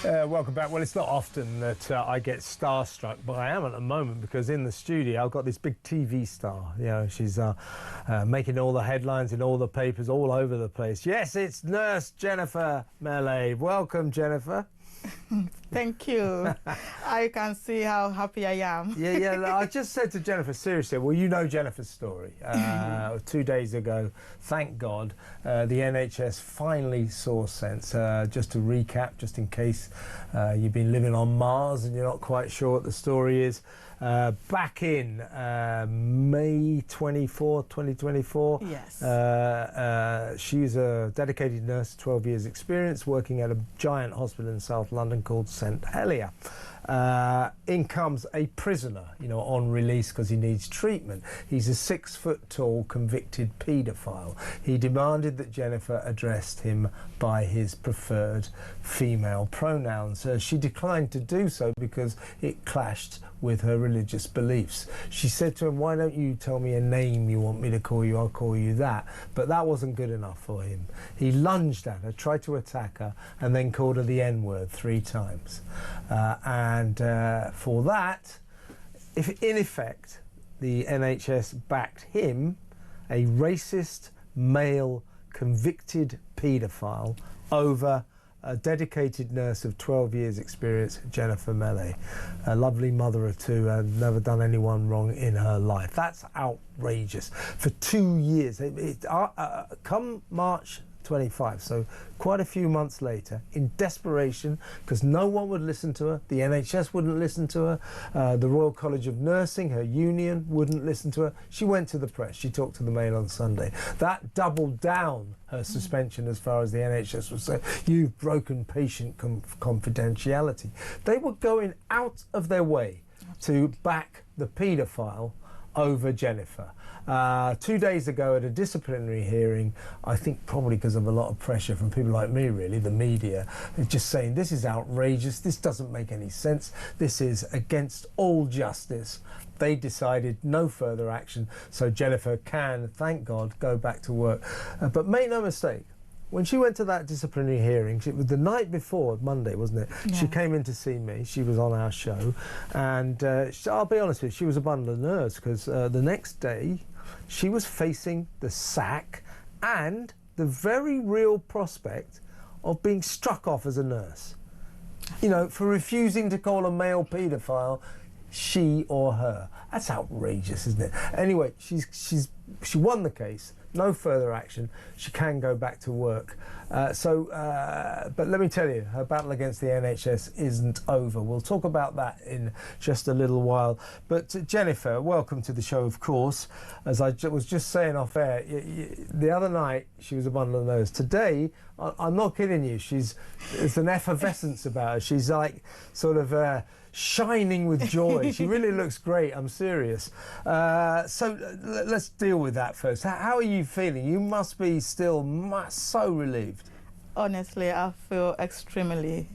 Welcome back. Well, it's not often that I get starstruck, but I am at the moment because in the studio I've got this big TV star. You know, she's making all the headlines in all the papers all over the place. Yes, it's Nurse Jennifer Melle. Welcome, Jennifer. Thank you. I can see how happy I am. Yeah. I just said to Jennifer, seriously, well, you know Jennifer's story. 2 days ago, thank God, the NHS finally saw sense. Just to recap, just in case you've been living on Mars and you're not quite sure what the story is. Back in May 24, 2024, yes. she's a dedicated nurse, 12 years experience, working at a giant hospital in South London called St Helier. In comes a prisoner, you know, on release because he needs treatment. He's a 6 foot tall convicted paedophile. He demanded that Jennifer addressed him by his preferred female pronouns. She declined to do so because it clashed with her religious beliefs. She said to him, "Why don't you tell me a name you want me to call you? I'll call you that." But that wasn't good enough for him. He lunged at her, tried to attack her, and then called her the N-word 3 times. And for that, in effect, the NHS backed him, a racist, male, convicted paedophile, over a dedicated nurse of 12 years experience, Jennifer Melle, a lovely mother of 2 and never done anyone wrong in her life. That's outrageous. For 2 years, come March 25, so quite a few months later, in desperation, because no one would listen to her, the NHS wouldn't listen to her, the Royal College of Nursing, her union, wouldn't listen to her. She went to the press, she talked to the Mail on Sunday. That doubled down her suspension as far as the NHS was saying, "You've broken patient confidentiality." They were going out of their way to back the paedophile over Jennifer. 2 days ago at a disciplinary hearing, I think probably because of a lot of pressure from people like me, really, the media, just saying this is outrageous, this doesn't make any sense, this is against all justice. They decided no further action, so Jennifer can, thank God, go back to work. But make no mistake, when she went to that disciplinary hearing, it was the night before, Monday, wasn't it? Yeah. She came in to see me. She was on our show. And I'll be honest with you, she was a bundle of nerves because the next day she was facing the sack and the very real prospect of being struck off as a nurse. You know, for refusing to call a male paedophile she or her. That's outrageous, isn't it? Anyway, she won the case. No further action. She can go back to work. But let me tell you, her battle against the NHS isn't over. We'll talk about that in just a little while. But Jennifer, welcome to the show, of course. As I was just saying off air, the other night she was a bundle of nerves. Today, I'm not kidding you, there's an effervescence about her. She's like sort of shining with joy. She really looks great, I'm serious. So let's deal with that first. How are you feeling? You must be still so relieved. Honestly, I feel extremely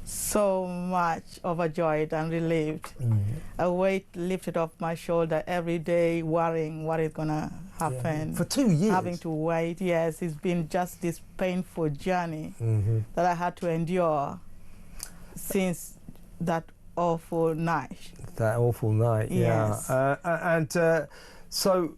so much overjoyed and relieved. A weight lifted off my shoulder every day, worrying what is going to happen. For 2 years? Having to wait, yes. It's been just this painful journey that I had to endure since that awful night. That awful night, yes. Yeah. So,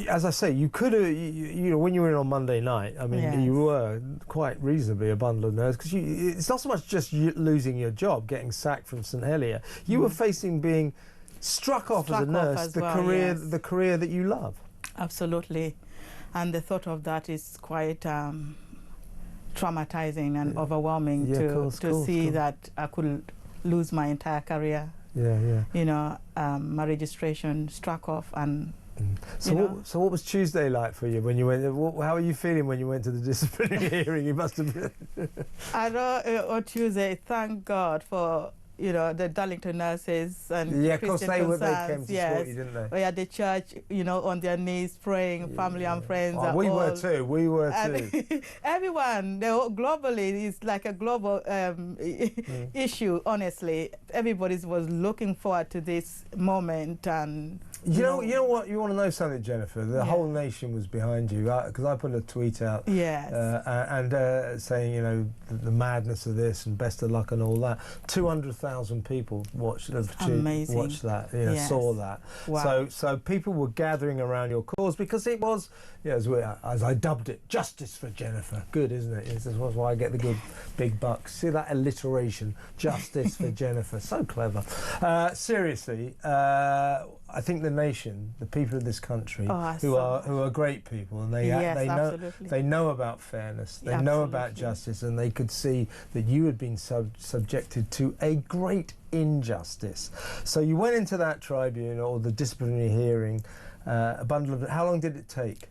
as I say, you could have, you know, when you were in on Monday night, I mean, yes. You were quite reasonably a bundle of nerves because it's not so much just losing your job, getting sacked from St Helier. You were facing being struck off as a nurse, the career that you love. Absolutely, and the thought of that is quite traumatizing and overwhelming to see that I could lose my entire career. Yeah. You know, my registration struck off and. So what was Tuesday like for you when you went? How are you feeling when you went to the disciplinary hearing? You must have been. I know on Tuesday, thank God for, you know, the Darlington nurses and yeah, of course they came to yes. support you, didn't they? We had the church, you know, on their knees praying, family and friends. Oh, we were too. Everyone, globally, it's like a global issue. Honestly, everybody was looking forward to this moment, and You know what? You want to know something, Jennifer? The whole nation was behind you, because I put a tweet out, Yes, and saying, you know, the madness of this and best of luck and all that. 200,000 people watched that, you know, saw that. Wow. So people were gathering around your cause because it was, you know, as I dubbed it, justice for Jennifer. Good, isn't it? This is why I get the good big bucks. See that alliteration, justice for Jennifer. So clever. Seriously. I think the nation, the people of this country, who are great people, and they know about fairness, they know about justice, and they could see that you had been subjected to a great injustice. So you went into that tribunal, or the disciplinary hearing, a bundle of. How long did it take?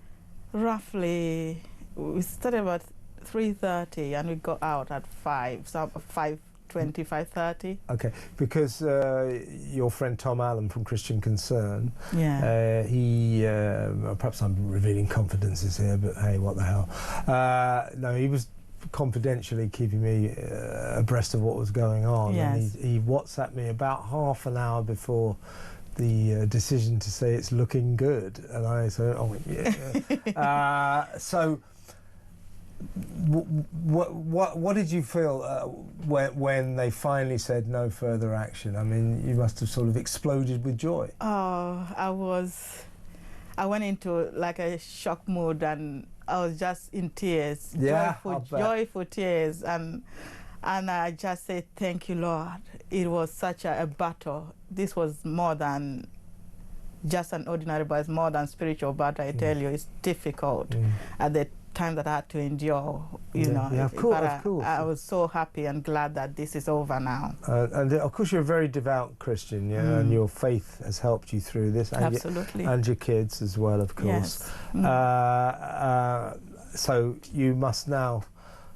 Roughly, we started about 3:30 and we got out at 5. So 5:20, 5:30. Okay, because your friend Tom Allen from Christian Concern, he, perhaps I'm revealing confidences here, but hey, what the hell. No, he was confidentially keeping me abreast of what was going on. Yes. And he WhatsApped me about half an hour before the decision to say it's looking good. And I said, oh, yeah. So, what did you feel when they finally said no further action? I mean, you must have sort of exploded with joy. Oh, I went into like a shock mood, and I was just in tears, joyful tears, and I just said, thank you, Lord. It was such a battle. This was more than just an ordinary battle, it's more than spiritual battle. I tell you, it's difficult at the time that I had to endure, you know. Yeah, of course. I was so happy and glad that this is over now. And of course, you're a very devout Christian, and your faith has helped you through this. And absolutely. And your kids as well, of course. Yes. So you must now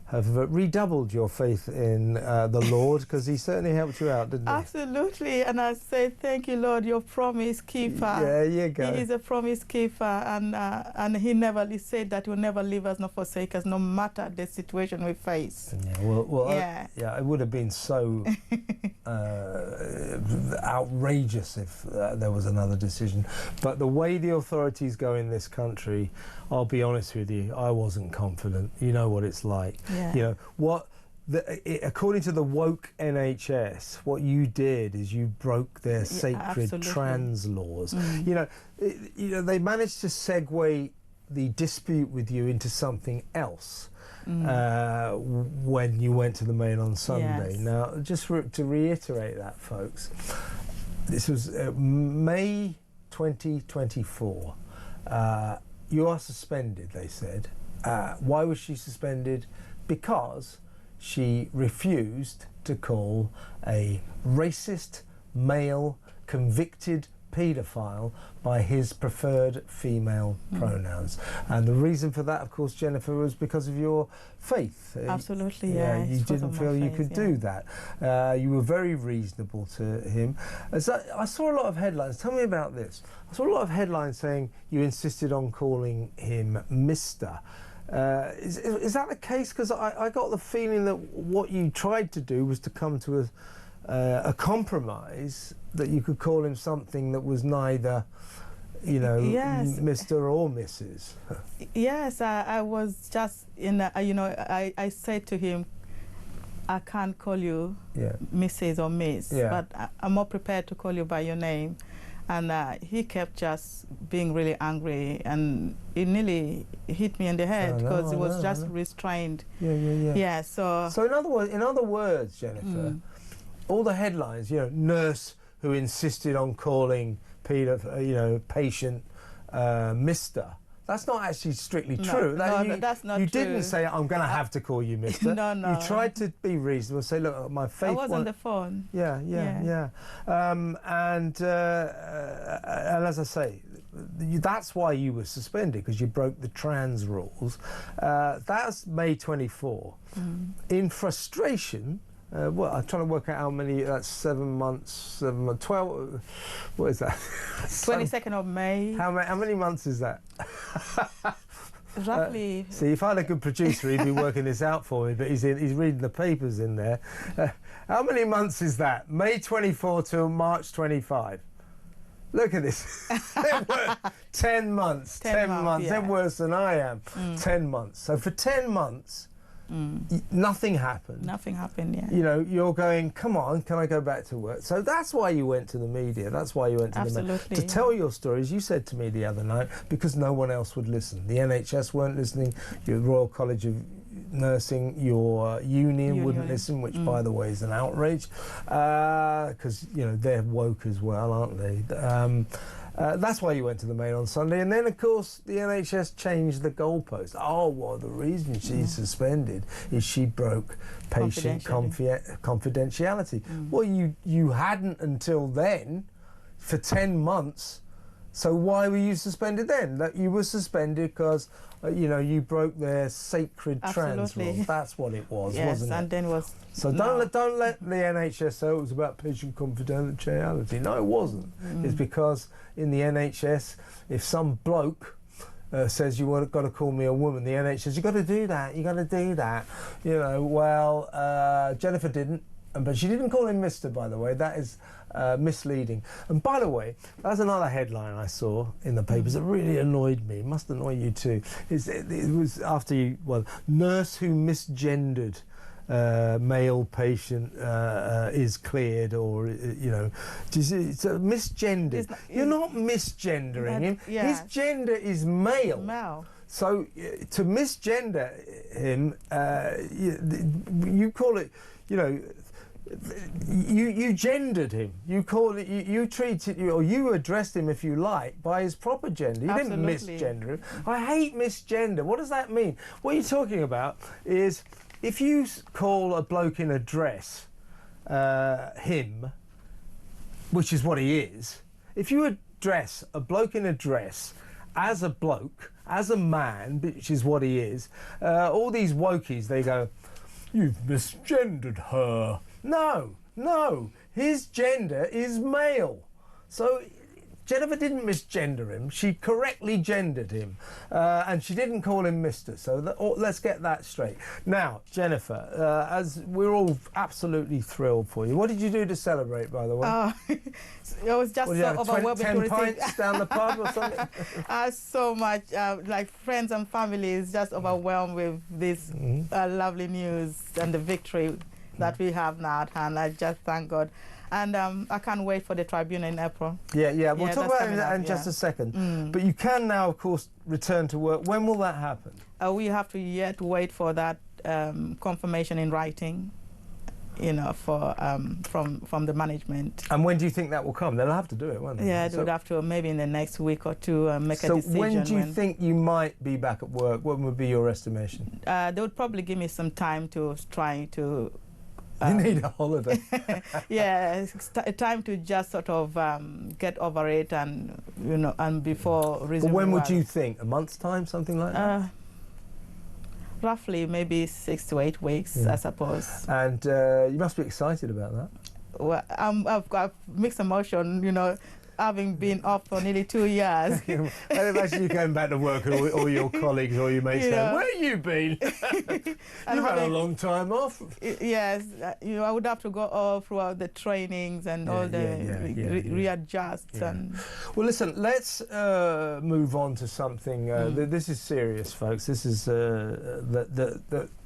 have redoubled your faith in the Lord, because he certainly helped you out, didn't he? Absolutely, and I say, thank you, Lord, your promise keeper. There you go. He is a promise keeper, and he said that he will never leave us nor forsake us, no matter the situation we face. Yeah, it would have been so outrageous if there was another decision. But the way the authorities go in this country, I'll be honest with you, I wasn't confident. You know what it's like. Yeah. You know according to the woke NHS, what you did is you broke their sacred trans laws. You know, they managed to segue the dispute with you into something else when you went to the Main on Sunday. Yes. Now, just to reiterate that, folks, this was May 2024. You are suspended, they said. Why was she suspended? Because she refused to call a racist male convicted paedophile by his preferred female pronouns. And the reason for that, of course, Jennifer, was because of your faith. Absolutely, you didn't feel you could do that. You were very reasonable to him. I saw a lot of headlines. Tell me about this. I saw a lot of headlines saying you insisted on calling him Mr. Is that the case? Because I got the feeling that what you tried to do was to come to a compromise, that you could call him something that was neither, you know, Mr. or Mrs. Yes, I was just in, I said to him, I can't call you Mrs. or Miss, but I'm more prepared to call you by your name. And he kept just being really angry, and it nearly hit me in the head because he was just restrained. Yeah. So in other words, Jennifer, all the headlines, you know, nurse who insisted on calling patient Mr. That's not actually strictly true. That's not true. You didn't say, I'm going to have to call you Mr. No. You tried to be reasonable, say, look, my faith... I was on the phone. Yeah. And as I say, that's why you were suspended, because you broke the trans rules. That's May 24. In frustration... well, I'm trying to work out how many, that's 7 months, 12, what is that? 22nd of May. How many months is that? Roughly. See, if I had a good producer, he'd be working this out for me, but he's reading the papers in there. How many months is that? May 24 till March 25? Look at this. 10 months. 10 months. Yeah. They're worse than I am. 10 months. So for 10 months, nothing happened. Nothing happened, yeah. You know, you're going, come on, can I go back to work? So that's why you went to the media. That's why you went to the media. Absolutely. To tell your stories. You said to me the other night, because no one else would listen. The NHS weren't listening. Your Royal College of Nursing, your union wouldn't listen, which, by the way, is an outrage. Because, you know, they're woke as well, aren't they? That's why you went to the Mail on Sunday. And then, of course, the NHS changed the goalpost. Oh, well, the reason she's suspended is she broke patient confidentiality. Well, you hadn't until then, for 10 months. So why were you suspended then? That you were suspended because, you know, you broke their sacred trans rules. That's what it was, wasn't it? And then was... So don't let the NHS say it was about patient confidentiality. No, it wasn't. It's because in the NHS, if some bloke says you got to call me a woman, the NHS, you got to do that. You got to do that. You know. Well, Jennifer didn't, but she didn't call him Mr. By the way, that is misleading. And by the way, that's another headline I saw in the papers that really annoyed me. It must annoy you too. It was after you. Well, nurse who misgendered male patient is cleared, or you know, it's misgendered. You're not misgendering him. Yeah. His gender is male. Male. So to misgender him, you call it, you know, you gendered him. You call it. You treated or you addressed him, if you like, by his proper gender. You didn't misgender him. I hate misgender. What does that mean? What you're talking about is, if you call a bloke in a dress him, which is what he is, if you address a bloke in a dress as a bloke, as a man, which is what he is, all these wokies, they go, you've misgendered her. No, his gender is male. So Jennifer didn't misgender him, she correctly gendered him, and she didn't call him Mr. So let's get that straight. Now, Jennifer, as we're all absolutely thrilled for you. What did you do to celebrate, by the way? It was just so overwhelming. 10 pints down the pub or something? So much, like friends and families just overwhelmed with this lovely news and the victory that we have now at hand. I just thank God. And I can't wait for the tribunal in April. Yeah, we'll talk about it in just a second. But you can now, of course, return to work. When will that happen? We have to yet wait for that confirmation in writing, you know, for from the management. And when do you think that will come? They'll have to do it, won't they? Yeah, they would have to, maybe in the next week or two, make a decision. So when do you think you might be back at work? What would be your estimation? They would probably give me some time to try to... you need a holiday. Yeah, time to just sort of get over it, and you know, and before resuming. But when would you think? A month's time, something like that? Roughly, maybe 6 to 8 weeks, I suppose. And you must be excited about that. Well, I've got mixed emotion, you know, having been off for nearly 2 years. I imagine you going back to work, or your colleagues or your mates going, where have you been? You've had a long time off. Yes, you know, I would have to go all throughout the trainings and all the readjust. And well, listen, let's move on to something. This is serious, folks. This is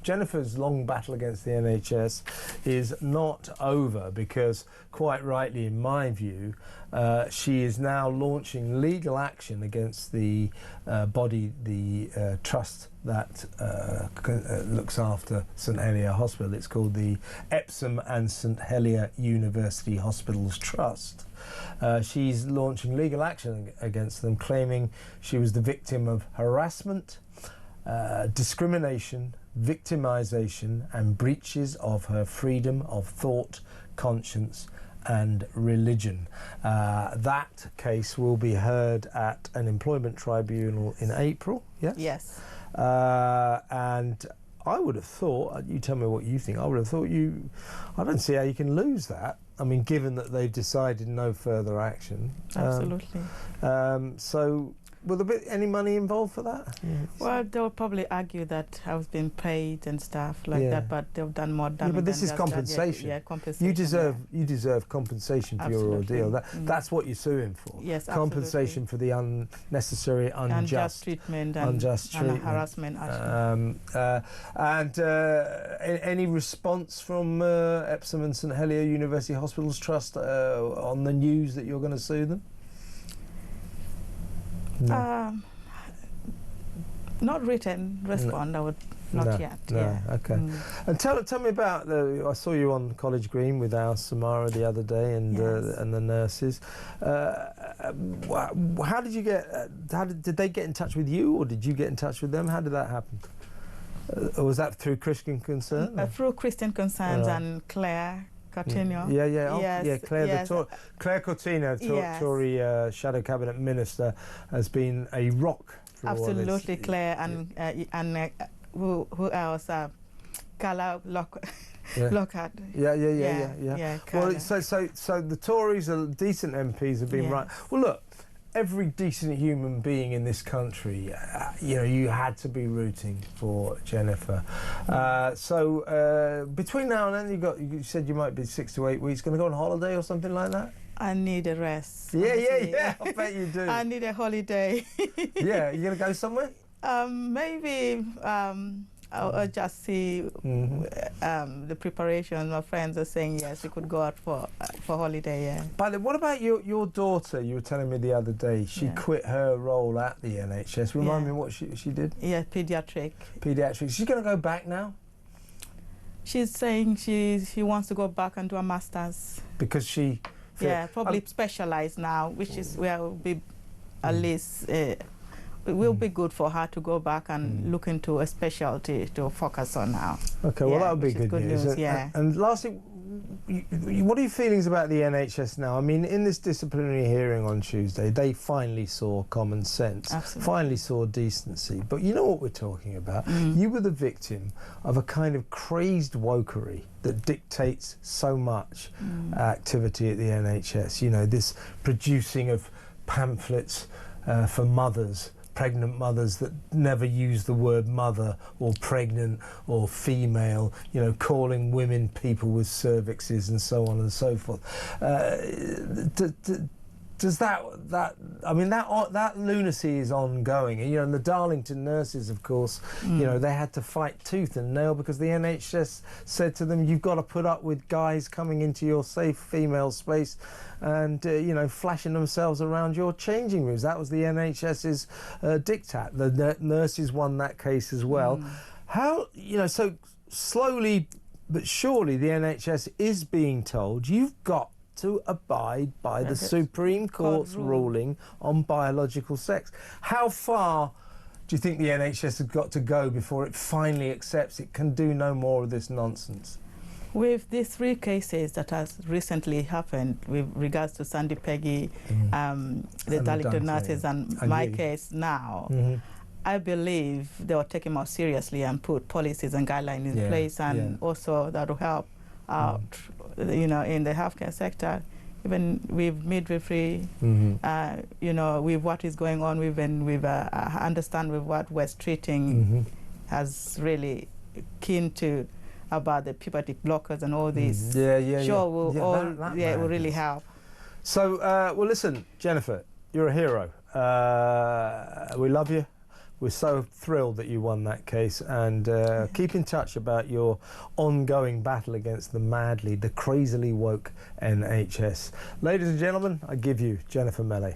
Jennifer's long battle against the NHS is not over, because, quite rightly, in my view, she is now launching legal action against the body, the trust that looks after St Helier Hospital. It's called the Epsom and St Helier University Hospitals Trust. She's launching legal action against them, claiming she was the victim of harassment, discrimination, victimisation and breaches of her freedom of thought, conscience and religion. That case will be heard at an employment tribunal in April, yes? Yes. And I would have thought, you tell me what you think, I would have thought I don't see how you can lose that. I mean, given that they've decided no further action. Absolutely. So will there be any money involved for that? Well, they'll probably argue that I was being paid and stuff like that, but they've done more damage. Yeah, but this than is just that. compensation. Yeah, compensation. You deserve compensation for your ordeal. That's what you're suing for. Yes, compensation for the unnecessary, unjust treatment, and harassment. Any response from Epsom and St Helier University Hospitals Trust on the news that you're going to sue them? No. Not written respond. I would not yet. No. Yeah. Okay. And tell me about I saw you on College Green with Al Samara the other day and the nurses. How did you get? Did they get in touch with you, or did you get in touch with them? How did that happen? Or was that through Christian Concern? Through Christian Concerns and Claire Coutinho. Claire Coutinho, Tory Shadow Cabinet Minister, has been a rock. Absolutely, Claire and who else? Carla Lockhart. Yeah. Well, so the Tories are decent MPs have been right. Well, look. Every decent human being in this country, you had to be rooting for Jennifer. So between now and then, you said you might be 6 to 8 weeks. Going to go on holiday or something like that? I need a rest. Yeah. I bet you do. I need a holiday. Yeah, you going to go somewhere? Maybe. I'll just see the preparation. My friends are saying yes, we could go out for holiday. Yeah. By the way, what about your daughter? You were telling me the other day she quit her role at the NHS. Remind me what she did. Yeah, paediatrics. She's going to go back now. She's saying she wants to go back and do a master's. Because she. Probably specialised now, which is where will be at least. It will be good for her to go back and look into a specialty to focus on now. Okay, well that would be good news. And lastly, what are your feelings about the NHS now? I mean, in this disciplinary hearing on Tuesday, they finally saw common sense, finally saw decency. But you know what we're talking about? You were the victim of a kind of crazed wokery that dictates so much activity at the NHS. You know, this producing of pamphlets for mothers, pregnant mothers that never use the word mother or pregnant or female, calling women people with cervixes and so on and so forth. Does that lunacy is ongoing? And the Darlington nurses, of course, they had to fight tooth and nail because the NHS said to them, you've got to put up with guys coming into your safe female space and flashing themselves around your changing rooms. That was the NHS's diktat. The nurses won that case as well. So slowly but surely the NHS is being told you've got to abide by the Supreme Court's ruling on biological sex. How far do you think the NHS has got to go before it finally accepts it can do no more of this nonsense? With these 3 cases that has recently happened with regards to Sandy Peggy, the Darlington nurses and my case now, I believe they will take him more seriously and put policies and guidelines in place, and also that will help out, in the healthcare sector, even with midwifery, with what is going on with understand with what West treating has really keen to about the puberty blockers and all these. Will really help. So, well, listen, Jennifer, you're a hero. We love you. We're so thrilled that you won that case, and keep in touch about your ongoing battle against the crazily woke NHS. Ladies and gentlemen, I give you Jennifer Melle.